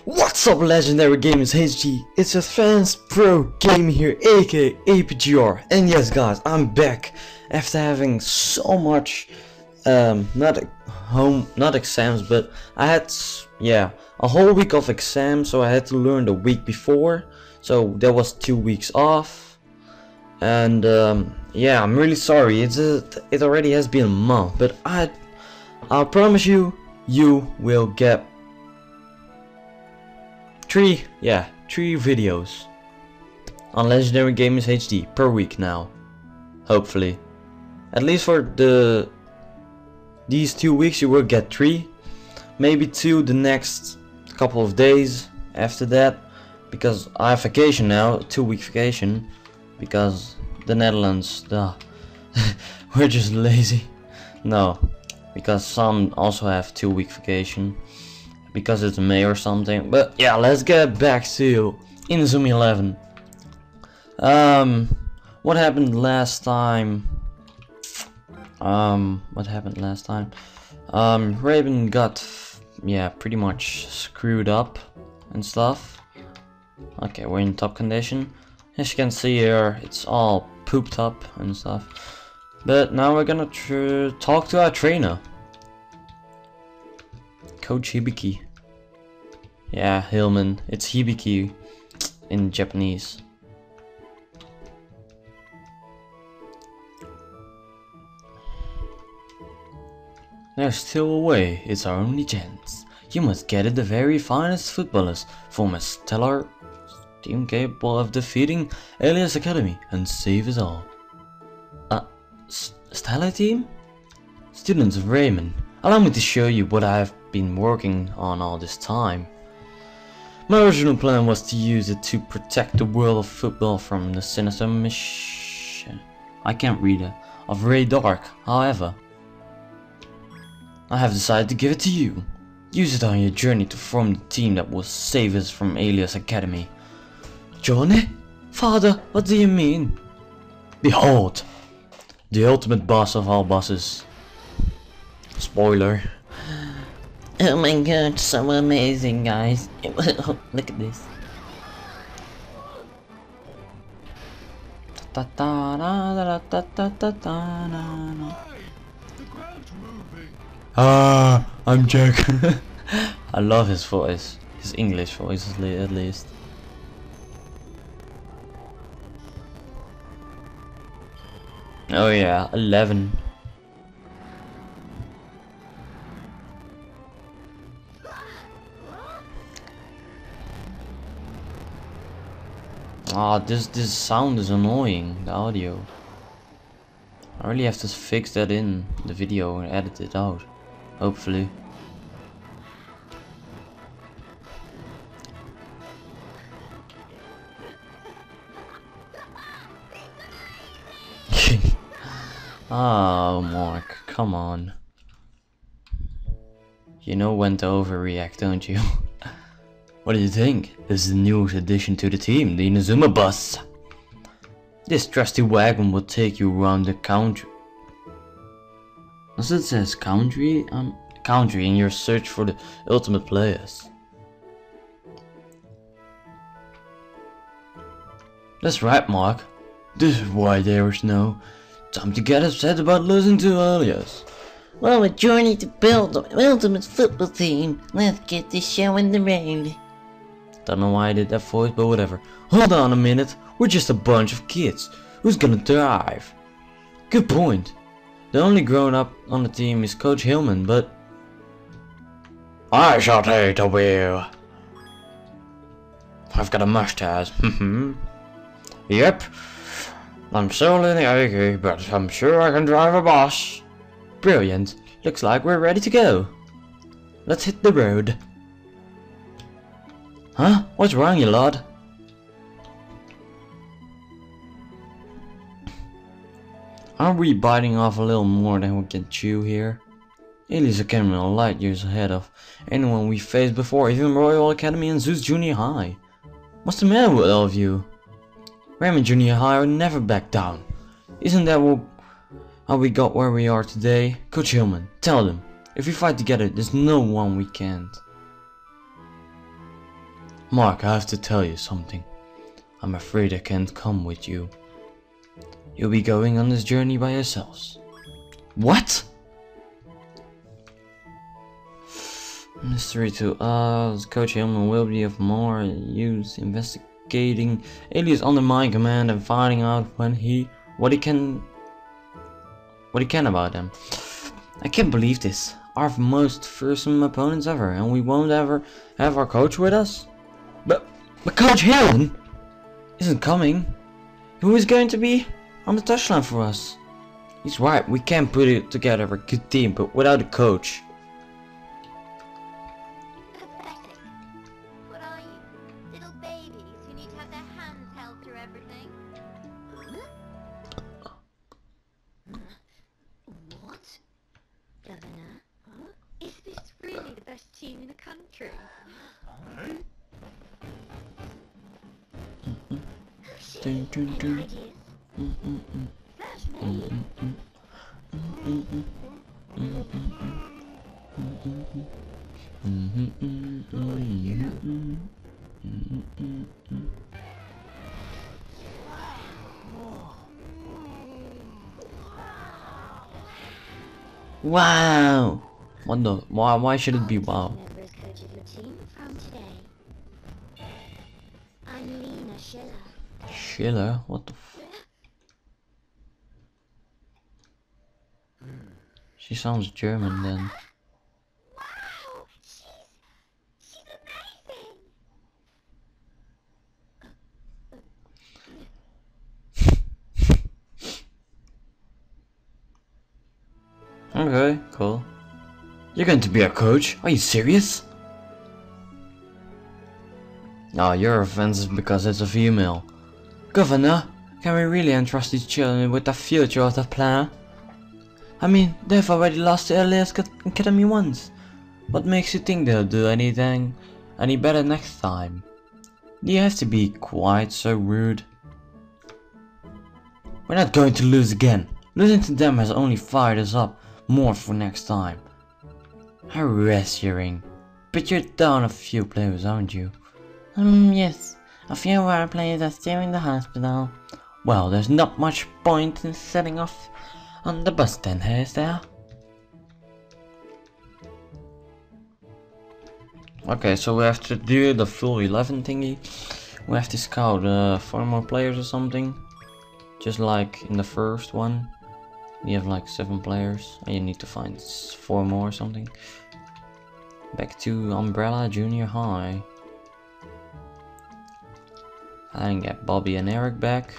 What's up, legendary gamers HD? It's your fans pro gamer here, aka APGR. And yes guys, I'm back after having so much not exams, but I had a whole week of exams, so I had to learn the week before, so there was 2 weeks off. And yeah, I'm really sorry. It already has been a month, but I promise you will get three videos on Legendary Gamers HD per week now, hopefully. At least for these 2 weeks you will get 3, maybe 2 the next couple of days after that, because I have vacation now, 2-week vacation, because the Netherlands, we're just lazy. No, because some also have 2-week vacation, because it's May or something. But yeah, let's get back to Inazuma 11. What happened last time? Raven got pretty much screwed up and stuff. Okay, we're in top condition. As you can see here, it's all pooped up and stuff. But now we're gonna talk to our trainer, Coach Hibiki. Yeah, Hillman. It's Hibiki in Japanese. There's still a way. It's our only chance. You must gather the very finest footballers, form a stellar team capable of defeating Alias Academy and save us all. Stellar team? Students of Raimon, allow me to show you what I have been working on all this time. My original plan was to use it to protect the world of football from the sinister mission. I can't read it. Of Ray Dark, however. I have decided to give it to you. Use it on your journey to form the team that will save us from Alias Academy. Johnny? Father, what do you mean? Behold, the ultimate boss of all bosses. Spoiler. Oh my god, so amazing, guys. Look at this. I'm Jack. I love his voice. His English voice at least. Oh yeah, 11. This sound is annoying, the audio. I really have to fix that in the video and edit it out, hopefully. Oh, Mark, come on. You know when to overreact, don't you? What do you think? This is the newest addition to the team, the Inazuma bus. This trusty wagon will take you around the country. As it says country in your search for the ultimate players. That's right, Mark. This is why there is no time to get upset about losing to Alias. Well, a journey to build the ultimate football team. Let's get this show in the road. Don't know why I did that voice, but whatever. Hold on a minute, we're just a bunch of kids. Who's gonna drive? Good point. The only grown up on the team is Coach Hillman, but I shall take the wheel. I've got a mustache. Yep. I'm still in the AK, but I'm sure I can drive a bus. Brilliant. Looks like we're ready to go. Let's hit the road. Huh? What's wrong, you lad? Are we biting off a little more than we can chew here? Alias Academy are light years ahead of anyone we faced before, even Royal Academy and Zeus Junior High. What's the matter with all of you? Raimon Junior High will never back down. Isn't that how we got where we are today? Coach Hillman, tell them, if we fight together, there's no one we can't. Mark, I have to tell you something. I'm afraid I can't come with you. You'll be going on this journey by yourselves. What? Mystery to us. Coach Hillman will be of more use investigating aliens under my command and finding out what he can about them. I can't believe this. Our most fearsome opponents ever, and we won't ever have our coach with us? But Coach Hillman isn't coming. Who is going to be on the touchline for us? He's right, we can't put it together a good team, but without a coach. Pathetic. What are you? Little babies who need to have their hands held through everything? What? Governor? Is this really the best team in the country? Dun, dun, dun. Ideas? That's me. Wow! What the? Why should it be wow? Member as coach of your team from today. I'm Lena Schiller. Schiller? What the f? She sounds German then. Wow! She's amazing! Okay, cool. You're going to be a coach? Are you serious? No, you're offensive because it's a female. Governor, can we really entrust these children with the future of the planet? I mean, they've already lost the LAS Academy once. What makes you think they'll do anything any better next time? Do you have to be quite so rude? We're not going to lose again. Losing to them has only fired us up more for next time. I rest your ring, but you're down a few players, aren't you? Yes. A few of our players are still in the hospital. Well, there's not much point in setting off on the bus then, is there? Okay, so we have to do the full 11 thingy. We have to scout 4 more players or something. Just like in the first one. You have like 7 players and you need to find 4 more or something. Back to Umbrella Junior High. I can get Bobby and Eric back.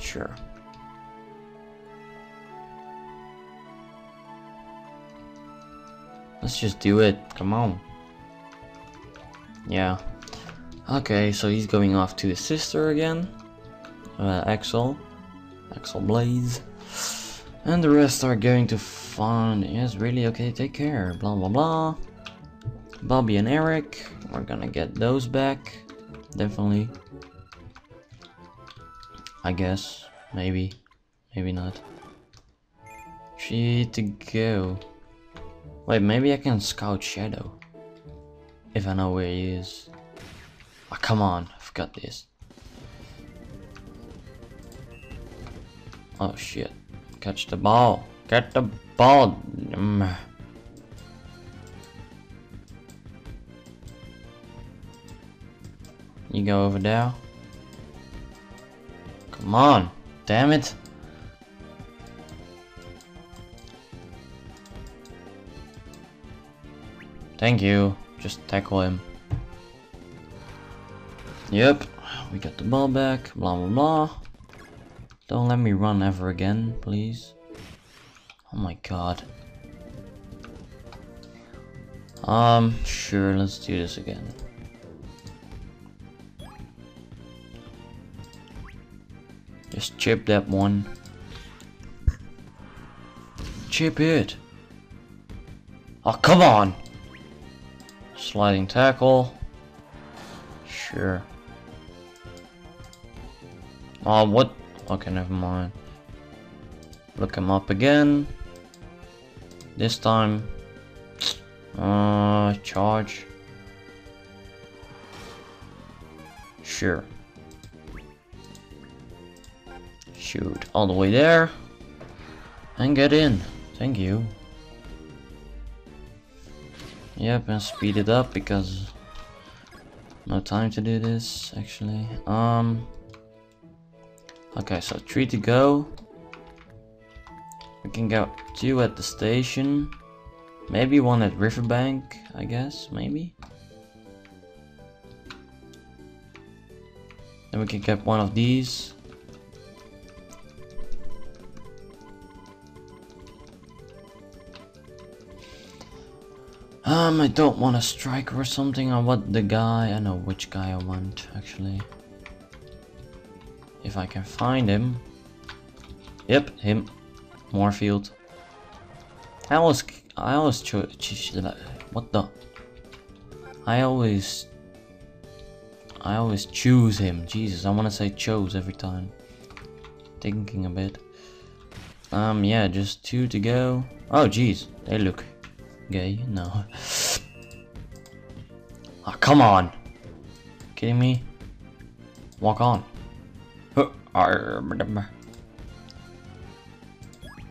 Sure. Let's just do it. Come on. Yeah. Okay, so he's going off to his sister again. Axel Blaze. And the rest are going to find. Yes, really? Okay, take care. Blah blah blah. Bobby and Eric. We're gonna get those back. Definitely. I guess. Maybe. Maybe not. She to go. Wait, maybe I can scout Shadow. If I know where he is. Oh, come on. I forgot this. Oh shit. Catch the ball. Get the ball. You go over there. Come on. Damn it. Thank you. Just tackle him. Yep. We got the ball back. Blah blah blah. Don't let me run ever again, please. Oh my god. Sure, let's do this again. Just chip that one. Chip it. Oh, come on. Sliding tackle. Sure. Oh, what? Okay, never mind. Look him up again. This time. Charge. Sure. Shoot, all the way there. And get in. Thank you. Yep, and speed it up because no time to do this actually. Okay, so 3 to go. We can go 2 at the station. Maybe 1 at Riverbank, I guess, maybe. Then we can get 1 of these. I don't want a striker or something. I want the guy. I know which guy I want actually. If I can find him. Yep, him. Moorfield. I always choose. What the? I always choose him. Jesus, I want to say chose every time. Thinking a bit. Yeah, just 2 to go. Oh, jeez, they look gay. No. Oh, come on. Kidding me? Walk on.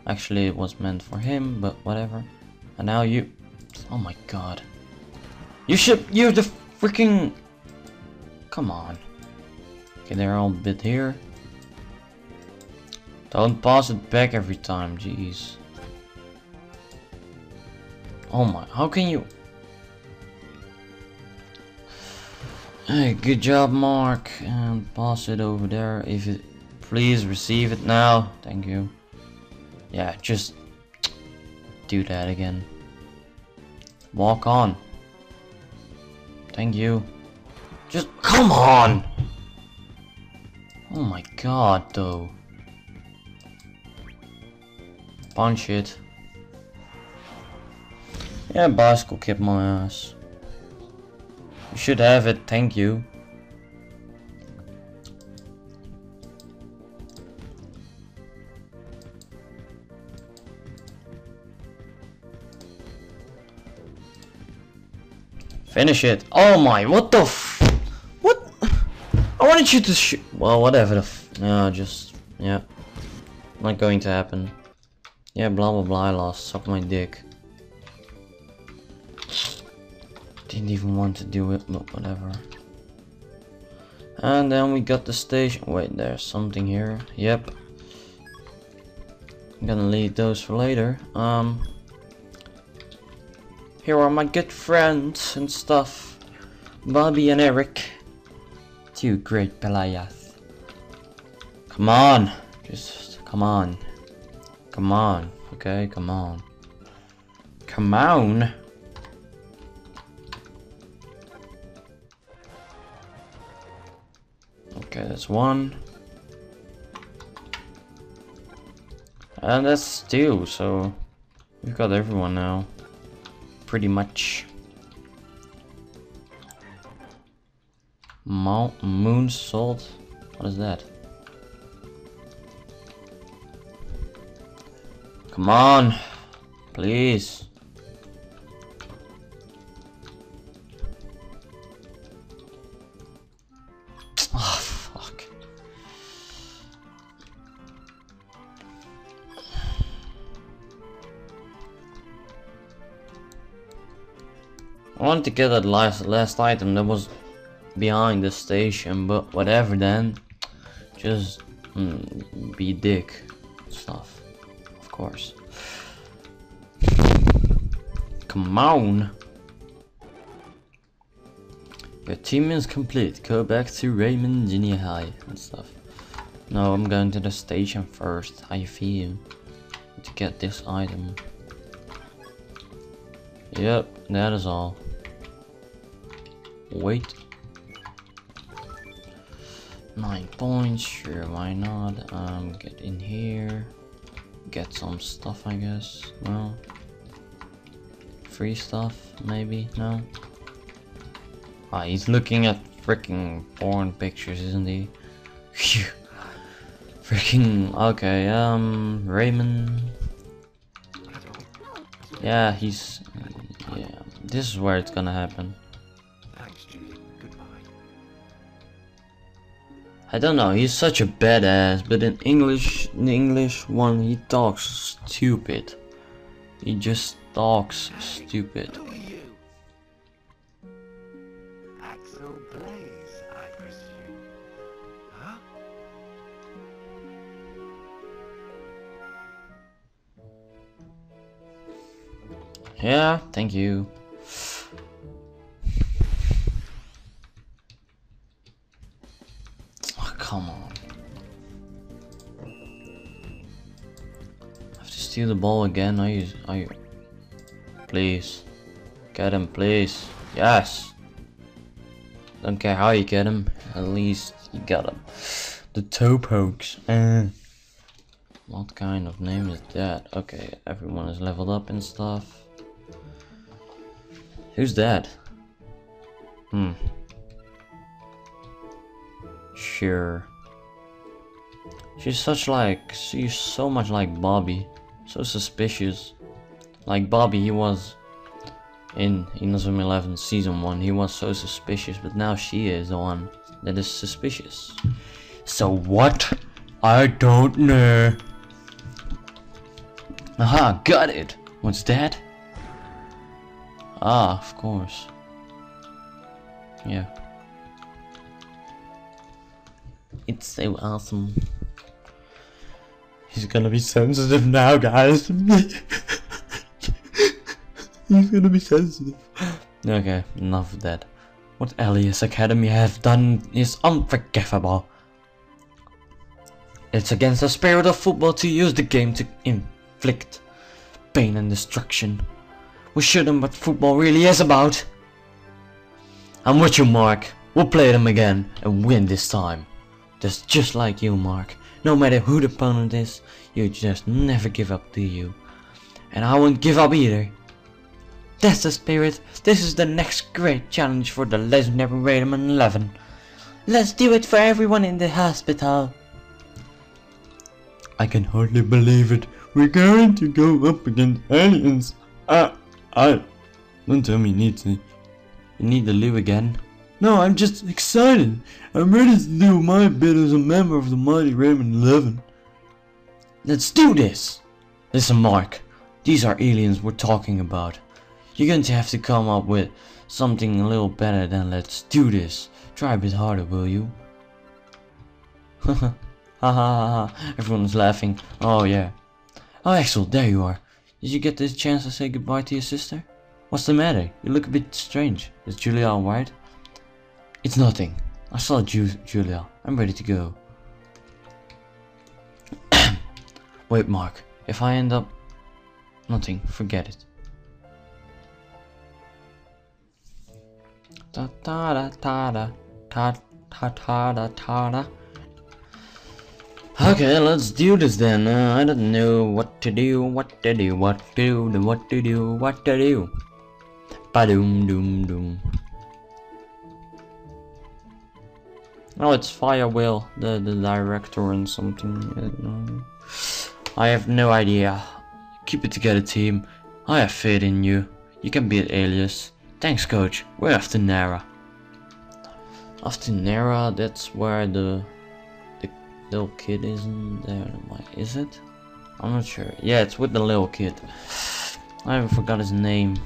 Actually, it was meant for him, but whatever. And now you. Oh my god. You're the freaking. Come on. Okay, they're all a bit here. Don't pass it back every time, jeez. Oh my, how can you? Hey, good job, Mark. And pass it over there. If it, please receive it now. Thank you. Yeah, just do that again. Walk on. Thank you. Just come on. Oh my god, though. Punch it. Yeah, bicycle kicked my ass. You should have it, thank you. Finish it. Oh my, what the f... What? I wanted you to shoot. Well, whatever the f... No, just... Yeah. Not going to happen. Yeah, blah blah blah, I lost. Suck my dick. Didn't even want to do it, but whatever. And then we got the station. Wait, there's something here. Yep. I'm gonna leave those for later. Here are my good friends and stuff. Bobby and Eric. 2 great Pelayas. Come on. Just come on. Come on. Okay, come on. Come on. Okay, that's 1. And that's 2, so we've got everyone now. Pretty much. Moon salt? What is that? Come on, please. Oh, fuck. I wanted to get that last item that was behind the station, but whatever then. Just be dick stuff. Of course. Come on. Your team is complete. Go back to Raimon Junior High and stuff. No, I'm going to the station first. How you feel? To get this item. Yep, that is all. Wait. 9 points, sure, why not? Get in here. Get some stuff, I guess. No. Free stuff, maybe? No. Ah, he's looking at freaking porn pictures, isn't he? Phew. Freaking okay, Raimon. Yeah, he's yeah, This is where it's gonna happen. Thanks, Julie. Goodbye. I don't know, he's such a badass, but in the English one, he talks stupid. He just talks stupid. Who are you? Axel Blaze, I presume. Huh? Yeah, thank you. Oh, come on. I have to steal the ball again. Are you? Please. Get him, please. Yes. Don't care how you get him. At least you got him. The toe pokes. What kind of name is that? Okay, everyone is leveled up and stuff. Who's that? Sure. She's so much like Bobby. So suspicious. Like Bobby, he was in Inazuma 11 season 1. He was so suspicious, but now she is the one that is suspicious. So what? I don't know. Aha, got it. What's that? Ah, of course. Yeah. It's so awesome. He's gonna be sensitive now, guys. He's gonna be sensitive. Okay, enough of that. What Elias Academy have done is unforgivable. It's against the spirit of football to use the game to inflict pain and destruction. We shouldn't, what football really is about. I'm with you, Mark. We'll play them again and win this time. Just like you, Mark. No matter who the opponent is, you just never give up, do you? And I won't give up either. That's the spirit. This is the next great challenge for the legendary Raimon 11. Let's do it for everyone in the hospital. I can hardly believe it. We're going to go up against aliens. Don't tell me you need to live again. No, I'm just excited. I'm ready to do my bit as a member of the mighty Raimon 11. Let's do this. Listen, Mark. These are aliens we're talking about. You're going to have to come up with something a little better than let's do this. Try a bit harder, will you? Ha ha ha ha. Everyone's laughing. Oh yeah. Oh Axel, there you are. Did you get this chance to say goodbye to your sister? What's the matter? You look a bit strange. Is Julia alright? It's nothing. I saw Julia. I'm ready to go. Wait, Mark. If I end up... Nothing. Forget it. Ta ta da ta da ta ta ta da ta da. Okay, let's do this then. I don't know what to do, what to do, what to do, what to do, what to do. Ba-doom doom doom. Oh, it's Firewheel, the director and something. I have no idea. Keep it together, team. I have faith in you. You can beat Alias. Thanks, coach. We're off to Nara. Off to Nara, that's where the little kid isn't there. Is it? I'm not sure. Yeah, it's with the little kid. I even forgot his name.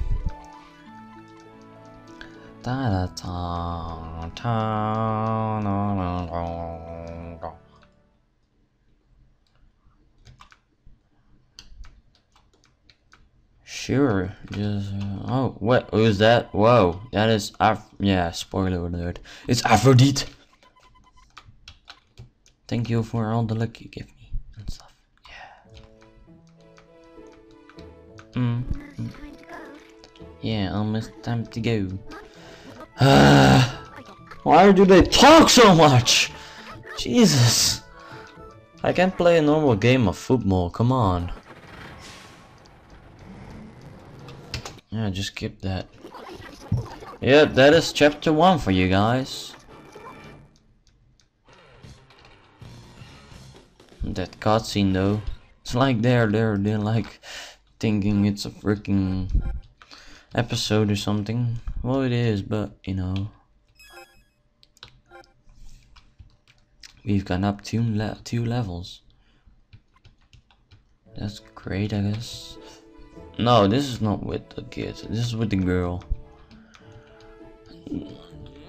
Da da ta ta na na na. Sure, just oh, what? Who's that? Whoa, that is yeah. Spoiler alert. It's Aphrodite. Thank you for all the luck you give me and stuff. Yeah. Yeah, almost time to go. Why do they talk so much? Jesus. I can't play a normal game of football. Come on. Yeah, just skip that. Yeah, that is chapter 1 for you guys. That cutscene though, it's like they're like thinking it's a freaking episode or something. Well, it is, but you know, we've gone up two levels. That's great, I guess. No, this is not with the kid. This is with the girl.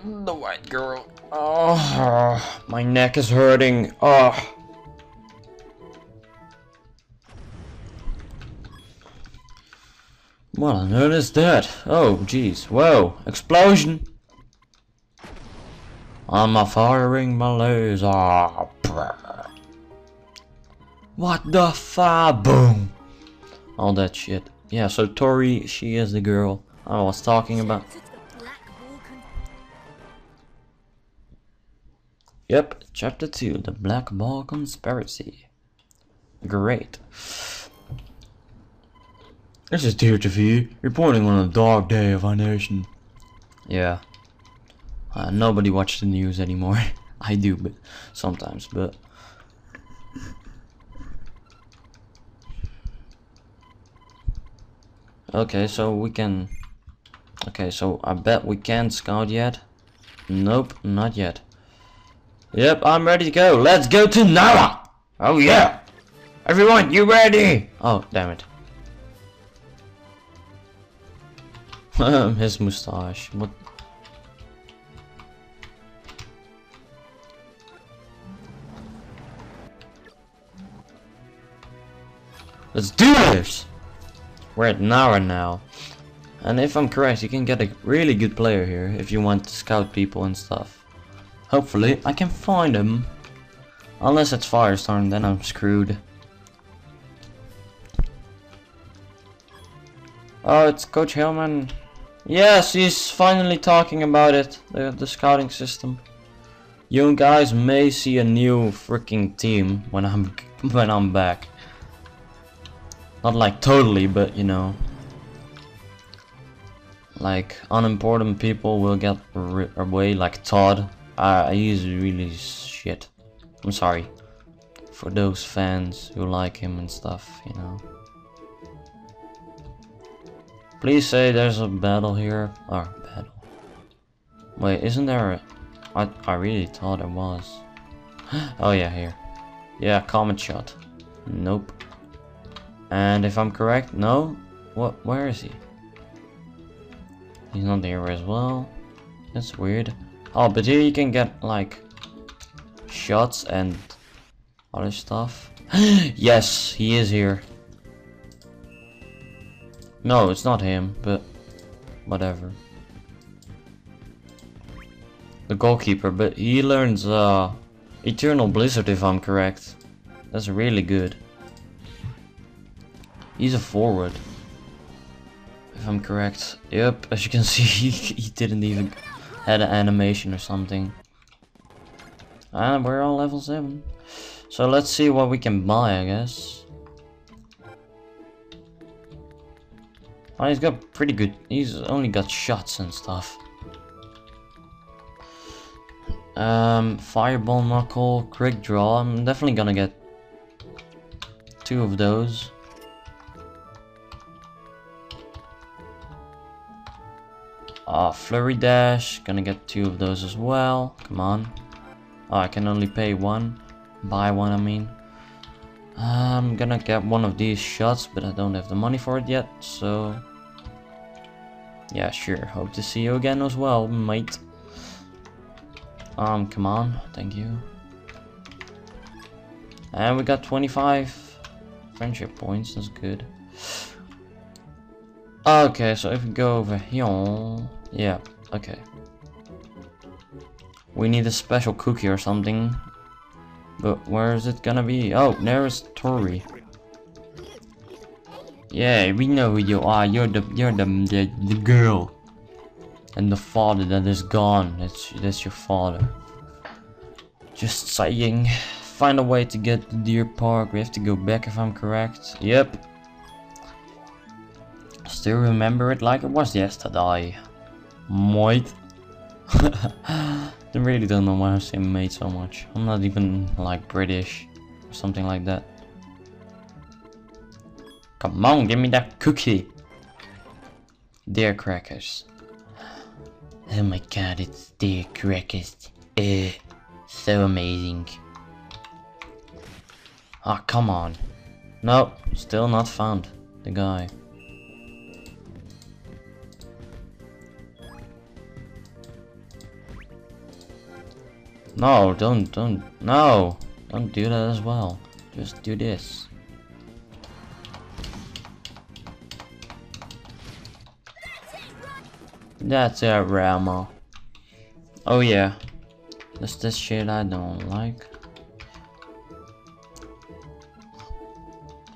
The white girl. Oh, my neck is hurting. Oh. What on earth is that? Oh, jeez. Whoa. Explosion. I'm firing my laser. What the fuck? Boom. All that shit. Yeah, so Tori, she is the girl I was talking about. Yep, chapter 2, the Black Ball Conspiracy. Great. This is Tier TV, reporting on a dark day of our nation. Yeah. Nobody watches the news anymore. I do, but sometimes, but... Okay, so we can... Okay, so I bet we can't scout yet. Nope, not yet. Yep, I'm ready to go. Let's go to Nara! Oh yeah! Everyone, you ready? Oh, damn it. His mustache. What? Let's do this! We're at Nara now. And if I'm correct, you can get a really good player here if you want to scout people and stuff. Hopefully, I can find him. Unless it's Firestorm, then I'm screwed. Oh, it's Coach Hillman. Yes, he's finally talking about it. The scouting system. You guys may see a new freaking team when I'm back. Not like totally, but you know. Like unimportant people will get away, like Todd. He's really shit. I'm sorry for those fans who like him and stuff, you know. Please say there's a battle here. Or battle. Wait, isn't there a... I really thought there was. Oh yeah, here. Yeah, comet shot. Nope. And if I'm correct, no? What? Where is he? He's not there as well. That's weird. Oh, but here you can get like shots and other stuff. Yes, he is here. No, it's not him, but whatever. The goalkeeper, but he learns Eternal Blizzard if I'm correct. That's really good. He's a forward. If I'm correct. Yep, as you can see, he didn't even had an animation or something. And we're on level 7. So let's see what we can buy, I guess. Oh, he's got pretty good. He's only got shots and stuff. Fireball knuckle, quick draw. I'm definitely gonna get 2 of those. Flurry dash, gonna get 2 of those as well. Come on. Oh, I can only pay 1. Buy 1, I mean. I'm gonna get 1 of these shots, but I don't have the money for it yet, so... Yeah, sure. Hope to see you again as well, mate. Come on. Thank you. And we got 25 friendship points. That's good. Okay, so if we go over here... Yeah, okay. We need a special cookie or something. But where is it gonna be? Oh, there is Tori. Yeah, we know who you are. You're the girl. And the father that is gone. That's your father. Just saying. Find a way to get to Deer Park. We have to go back if I'm correct. Yep. Still remember it like it was yesterday. Mate. I really don't know why I say mate so much. I'm not even like British or something like that. Come on, give me that cookie. Deer crackers. Oh my god, it's deer crackers. So amazing. Ah, come on. No, still not found the guy. No, don't do that as well. Just do this. That's it, Raimon. Oh yeah, that's this shit I don't like.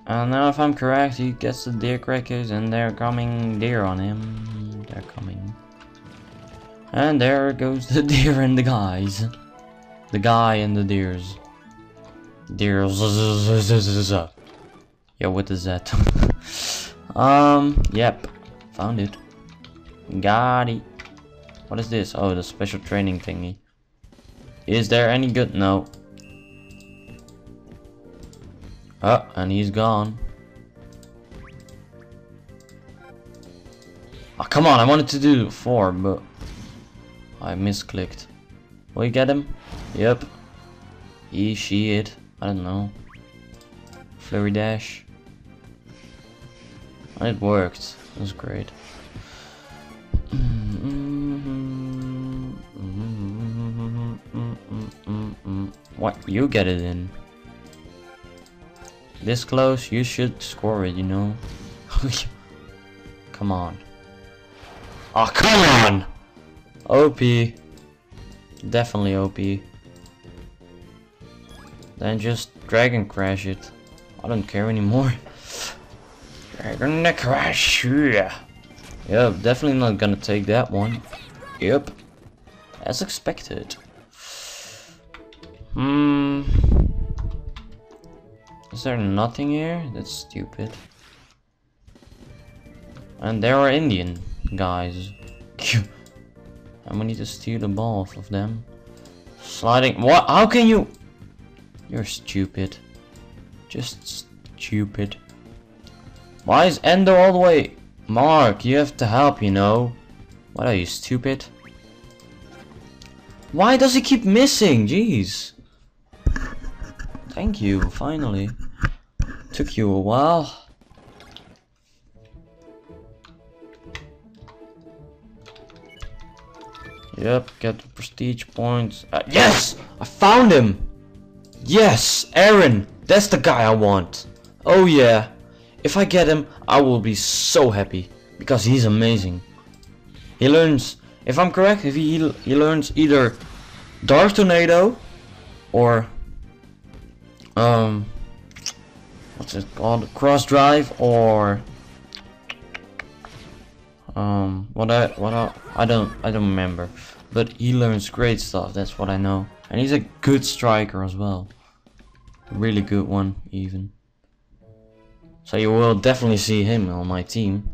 And now if I'm correct, he gets the deer crackers and they're coming deer on him. They're coming. And there goes the deer and the guys. The guy and the deers. Deers. Yeah, what is that? Yep. Found it. Got it. What is this? Oh, the special training thingy. Is there any good? No. Oh, and he's gone. Oh, come on, I wanted to do 4, but I misclicked. Will you get him? Yep. He, she, it. I don't know. Flurry dash. And it worked. It was great. What? You get it in. This close, you should score it, you know. Come on. Oh, come on! OP. Definitely OP. Then just Dragon Crash it. I don't care anymore. Dragon Crash, yeah. Yep, definitely not gonna take that one. Yep. As expected. Is there nothing here? That's stupid. And there are Indian guys. And we need to steal the ball off of them. Sliding. What? How can you? You're stupid. Just stupid. Why is Endo all the way? Mark, you have to help, you know. What are you, stupid? Why does he keep missing? Jeez. Thank you, finally. Took you a while. Yep, get the prestige points. Yes! I found him! Yes! Aaron! That's the guy I want! Oh yeah! If I get him, I will be so happy. Because he's amazing. He learns, if I'm correct, if he learns either Dark Tornado or what's it called? Cross Drive or I don't remember. But he learns great stuff, that's what I know. And he's a good striker as well. A really good one even. So you will definitely see him on my team.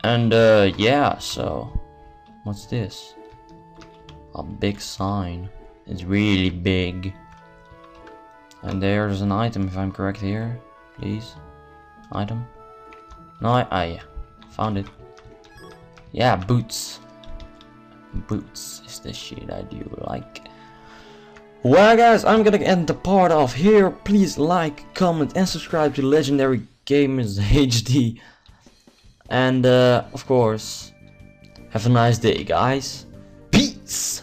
And yeah, so what's this? A big sign. It's really big. And there's an item if I'm correct here. Please. Item. No, yeah. Found it. Yeah, boots. Boots is the shit I do like. Well guys, I'm gonna end the part off here. Please like, comment and subscribe to Legendary Gamers HD. And of course, have a nice day guys. Peace!